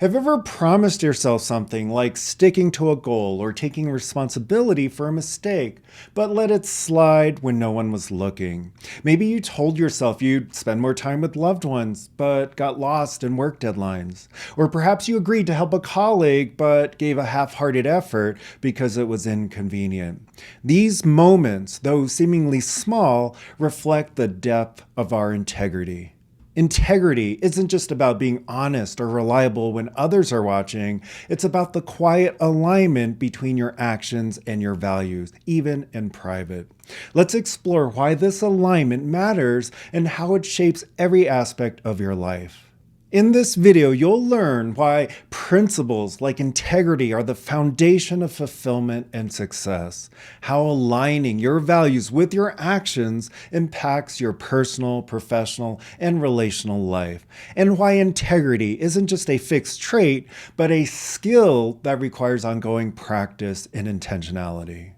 Have you ever promised yourself something like sticking to a goal or taking responsibility for a mistake, but let it slide when no one was looking? Maybe you told yourself you'd spend more time with loved ones, but got lost in work deadlines. Or perhaps you agreed to help a colleague, but gave a half-hearted effort because it was inconvenient. These moments, though seemingly small, reflect the depth of our integrity. Integrity isn't just about being honest or reliable when others are watching. It's about the quiet alignment between your actions and your values, even in private. Let's explore why this alignment matters and how it shapes every aspect of your life. In this video, you'll learn why principles like integrity are the foundation of fulfillment and success, how aligning your values with your actions impacts your personal, professional, and relational life, and why integrity isn't just a fixed trait, but a skill that requires ongoing practice and intentionality.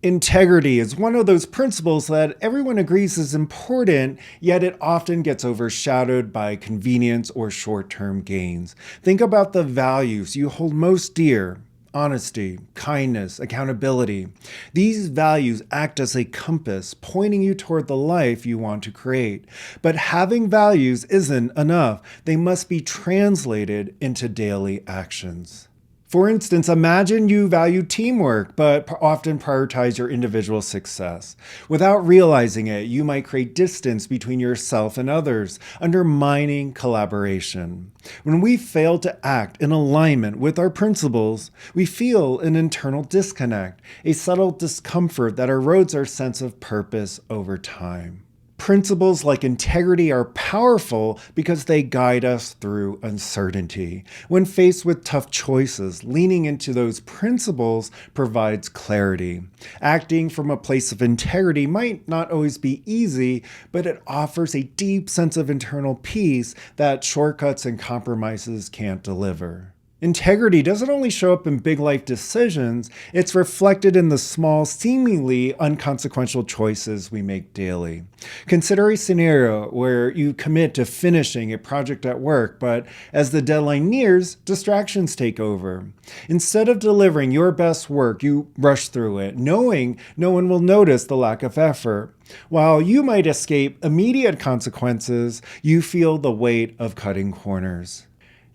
Integrity is one of those principles that everyone agrees is important, yet it often gets overshadowed by convenience or short-term gains. Think about the values you hold most dear: honesty, kindness, accountability. These values act as a compass, pointing you toward the life you want to create. But having values isn't enough. They must be translated into daily actions. For instance, imagine you value teamwork, but often prioritize your individual success. Without realizing it, you might create distance between yourself and others, undermining collaboration. When we fail to act in alignment with our principles, we feel an internal disconnect, a subtle discomfort that erodes our sense of purpose over time. Principles like integrity are powerful because they guide us through uncertainty. When faced with tough choices, leaning into those principles provides clarity. Acting from a place of integrity might not always be easy, but it offers a deep sense of internal peace that shortcuts and compromises can't deliver. Integrity doesn't only show up in big life decisions, it's reflected in the small, seemingly inconsequential choices we make daily. Consider a scenario where you commit to finishing a project at work, but as the deadline nears, distractions take over. Instead of delivering your best work, you rush through it, knowing no one will notice the lack of effort. While you might escape immediate consequences, you feel the weight of cutting corners.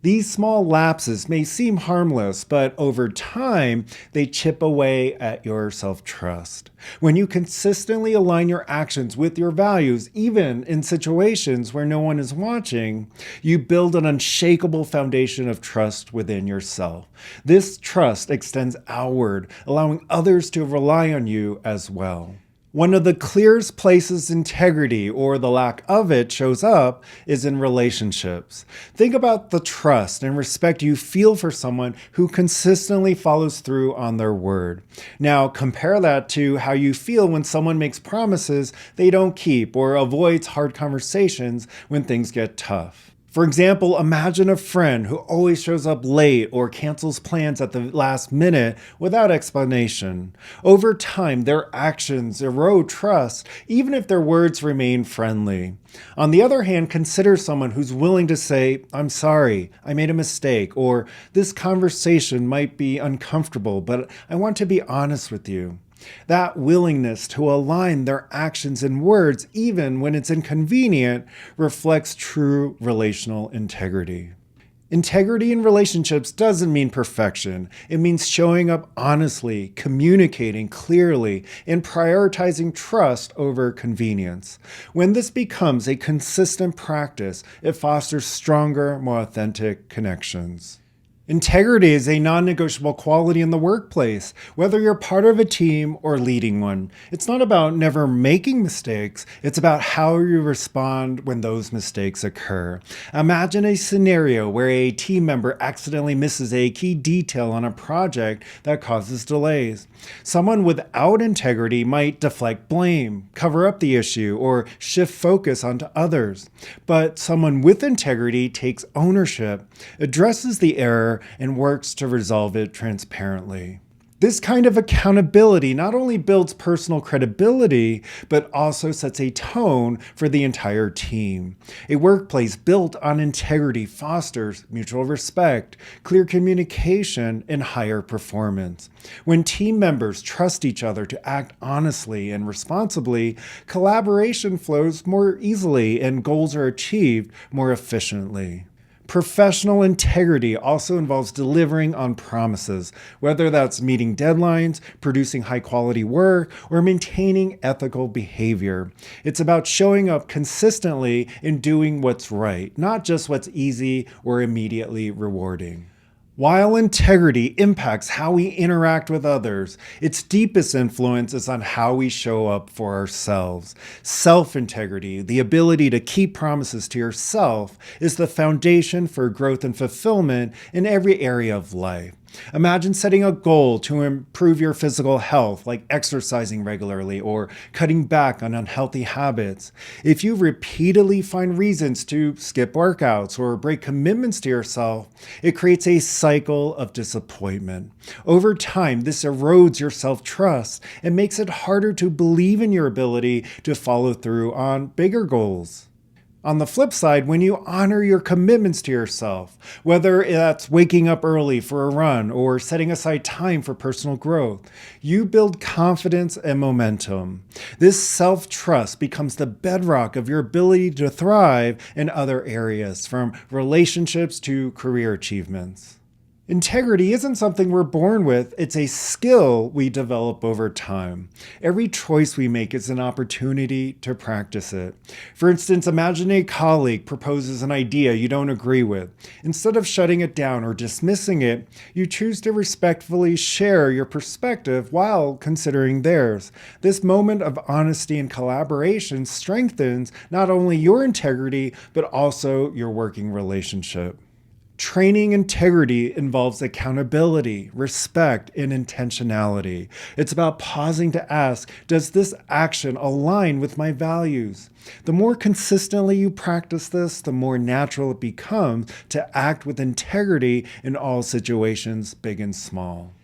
These small lapses may seem harmless, but over time, they chip away at your self-trust. When you consistently align your actions with your values, even in situations where no one is watching, you build an unshakable foundation of trust within yourself. This trust extends outward, allowing others to rely on you as well. One of the clearest places integrity, or the lack of it, shows up is in relationships. Think about the trust and respect you feel for someone who consistently follows through on their word. Now, compare that to how you feel when someone makes promises they don't keep or avoids hard conversations when things get tough. For example, imagine a friend who always shows up late or cancels plans at the last minute without explanation. Over time, their actions erode trust, even if their words remain friendly. On the other hand, consider someone who's willing to say, "I'm sorry, I made a mistake," or "This conversation might be uncomfortable, but I want to be honest with you." That willingness to align their actions and words, even when it's inconvenient, reflects true relational integrity. Integrity in relationships doesn't mean perfection. It means showing up honestly, communicating clearly, and prioritizing trust over convenience. When this becomes a consistent practice, it fosters stronger, more authentic connections. Integrity is a non-negotiable quality in the workplace, whether you're part of a team or leading one. It's not about never making mistakes, it's about how you respond when those mistakes occur. Imagine a scenario where a team member accidentally misses a key detail on a project that causes delays. Someone without integrity might deflect blame, cover up the issue, or shift focus onto others. But someone with integrity takes ownership, addresses the error, and works to resolve it transparently. This kind of accountability not only builds personal credibility, but also sets a tone for the entire team. A workplace built on integrity fosters mutual respect, clear communication, and higher performance. When team members trust each other to act honestly and responsibly, collaboration flows more easily and goals are achieved more efficiently. Professional integrity also involves delivering on promises, whether that's meeting deadlines, producing high quality work, or maintaining ethical behavior. It's about showing up consistently and doing what's right, not just what's easy or immediately rewarding. While integrity impacts how we interact with others, its deepest influence is on how we show up for ourselves. Self-integrity, the ability to keep promises to yourself, is the foundation for growth and fulfillment in every area of life. Imagine setting a goal to improve your physical health, like exercising regularly or cutting back on unhealthy habits. If you repeatedly find reasons to skip workouts or break commitments to yourself, it creates a cycle of disappointment. Over time, this erodes your self-trust and makes it harder to believe in your ability to follow through on bigger goals. On the flip side, when you honor your commitments to yourself, whether that's waking up early for a run or setting aside time for personal growth, you build confidence and momentum. This self-trust becomes the bedrock of your ability to thrive in other areas, from relationships to career achievements. Integrity isn't something we're born with, it's a skill we develop over time. Every choice we make is an opportunity to practice it. For instance, imagine a colleague proposes an idea you don't agree with. Instead of shutting it down or dismissing it, you choose to respectfully share your perspective while considering theirs. This moment of honesty and collaboration strengthens not only your integrity, but also your working relationship. Training integrity involves accountability, respect, and intentionality. It's about pausing to ask, does this action align with my values? The more consistently you practice this, the more natural it becomes to act with integrity in all situations, big and small.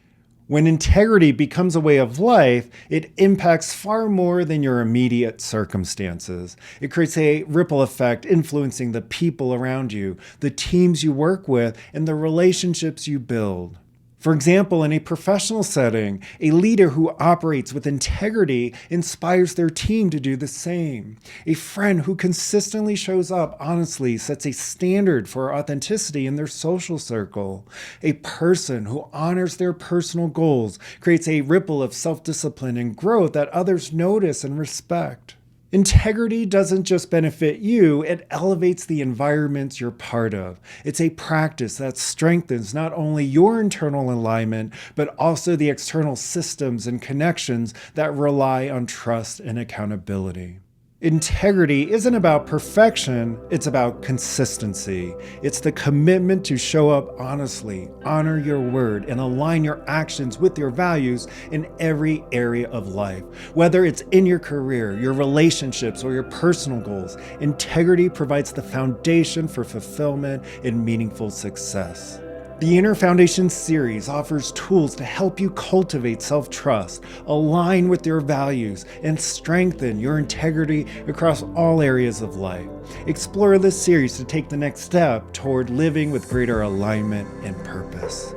When integrity becomes a way of life, it impacts far more than your immediate circumstances. It creates a ripple effect influencing the people around you, the teams you work with, and the relationships you build. For example, in a professional setting, a leader who operates with integrity inspires their team to do the same. A friend who consistently shows up honestly sets a standard for authenticity in their social circle. A person who honors their personal goals creates a ripple of self-discipline and growth that others notice and respect. Integrity doesn't just benefit you, it elevates the environments you're part of. It's a practice that strengthens not only your internal alignment, but also the external systems and connections that rely on trust and accountability. Integrity isn't about perfection, it's about consistency. It's the commitment to show up honestly, honor your word, and align your actions with your values in every area of life. Whether it's in your career, your relationships, or your personal goals, integrity provides the foundation for fulfillment and meaningful success. The Inner Foundation series offers tools to help you cultivate self-trust, align with your values, and strengthen your integrity across all areas of life. Explore this series to take the next step toward living with greater alignment and purpose.